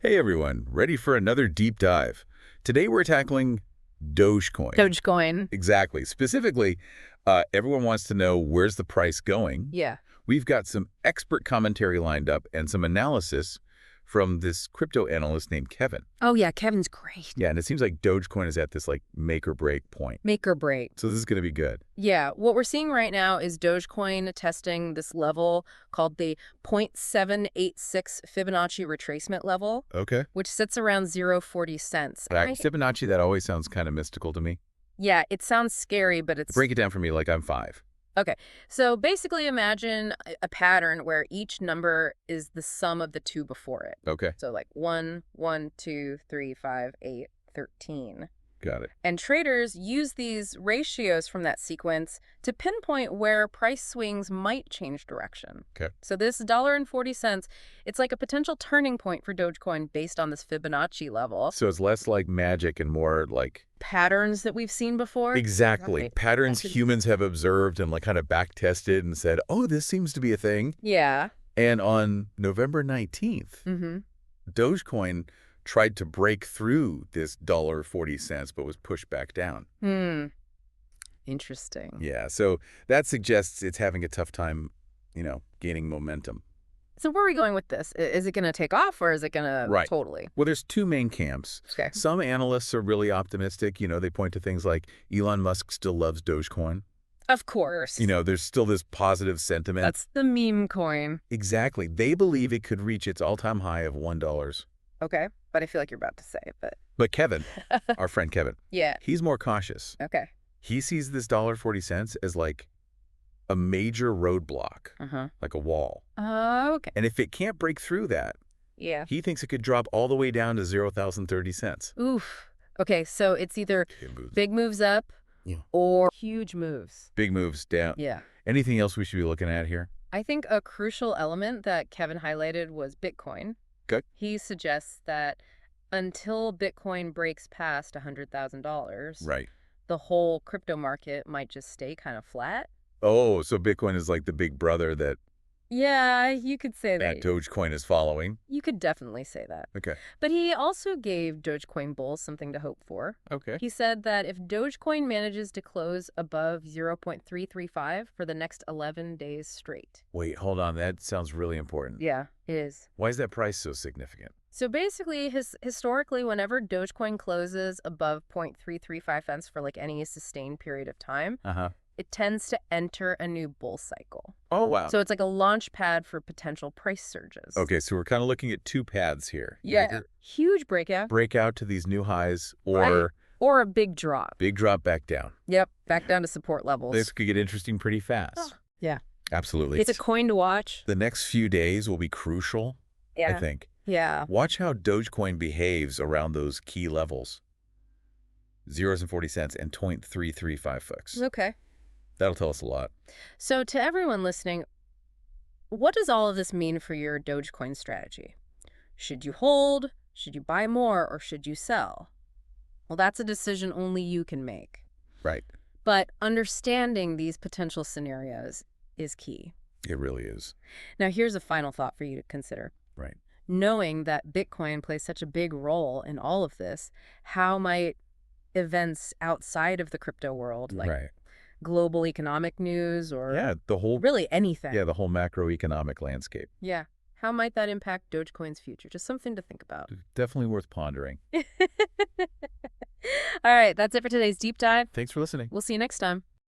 Hey everyone, ready for another deep dive. Today we're tackling Dogecoin. Dogecoin. Exactly. Specifically, everyone wants to know where's the price going. Yeah. We've got some expert commentary lined up and some analysis from this crypto analyst named Kevin. Oh, yeah. Kevin's great. Yeah, and it seems like Dogecoin is at this make or break point. Make or break. So this is going to be good. Yeah. What we're seeing right now is Dogecoin testing this level called the 0.786 Fibonacci retracement level, Okay. which sits around 0.40 cents. Fibonacci, that always sounds kind of mystical to me. Yeah, it sounds scary, but it's... Break it down for me like I'm 5. Okay, so basically imagine a pattern where each number is the sum of the two before it. Okay. So like 1, 1, 2, 3, 5, 8, 13. Got it. And traders use these ratios from that sequence to pinpoint where price swings might change direction. Okay. So this $1.40, it's like a potential turning point for Dogecoin based on this Fibonacci level. So it's less like magic and more like... Patterns that we've seen before. Exactly. Patterns humans have observed and kind of back tested and said, oh, this seems to be a thing. Yeah. And on November 19th, Dogecoin tried to break through this $1.40, but was pushed back down. Interesting. Yeah. So that suggests it's having a tough time, gaining momentum. So where are we going with this? Is it going to take off or is it going to totally? Well, there's two main camps. Okay. Some analysts are really optimistic. They point to things like Elon Musk still loves Dogecoin. Of course. There's still this positive sentiment. That's the meme coin. Exactly. They believe it could reach its all-time high of $1. Okay. But I feel like you're about to say it, but... But Kevin, our friend Kevin, yeah, he's more cautious. Okay. He sees this $1.40 as like a major roadblock, like a wall. Okay. And if it can't break through that, yeah, he thinks it could drop all the way down to 0.030 cents. Oof. Okay, so it's either big moves up or huge moves. Big moves down. Yeah. Anything else we should be looking at here? I think a crucial element that Kevin highlighted was Bitcoin. Okay. He suggests that until Bitcoin breaks past $100,000, right, the whole crypto market might just stay kind of flat. Oh, so Bitcoin is like the big brother that... Yeah, you could say that. Dogecoin is following. You could definitely say that. Okay. But he also gave Dogecoin bulls something to hope for. Okay. He said that if Dogecoin manages to close above 0.335 for the next 11 days straight. Wait, hold on. That sounds really important. Yeah, it is. Why is that price so significant? So basically, historically, whenever Dogecoin closes above 0.335 cents for any sustained period of time, it tends to enter a new bull cycle. Oh, wow. So it's like a launch pad for potential price surges. Okay, so we're kind of looking at two paths here. Yeah. Huge breakout. Breakout to these new highs or... Or a big drop. Big drop back down. Yep, back down to support levels. This could get interesting pretty fast. Yeah. Absolutely. It's a coin to watch. The next few days will be crucial, I think. Yeah. Watch how Dogecoin behaves around those key levels. 0.40 and 0.335 bucks. Okay. That'll tell us a lot. So to everyone listening, what does all of this mean for your Dogecoin strategy? Should you hold? Should you buy more? Or should you sell? Well, that's a decision only you can make. Right. But understanding these potential scenarios is key. It really is. Now, here's a final thought for you to consider. Right. Knowing that Bitcoin plays such a big role in all of this, how might events outside of the crypto world, like global economic news or really anything. Yeah, the whole macroeconomic landscape. Yeah. How might that impact Dogecoin's future? Just something to think about. Definitely worth pondering. All right, that's it for today's deep dive. Thanks for listening. We'll see you next time.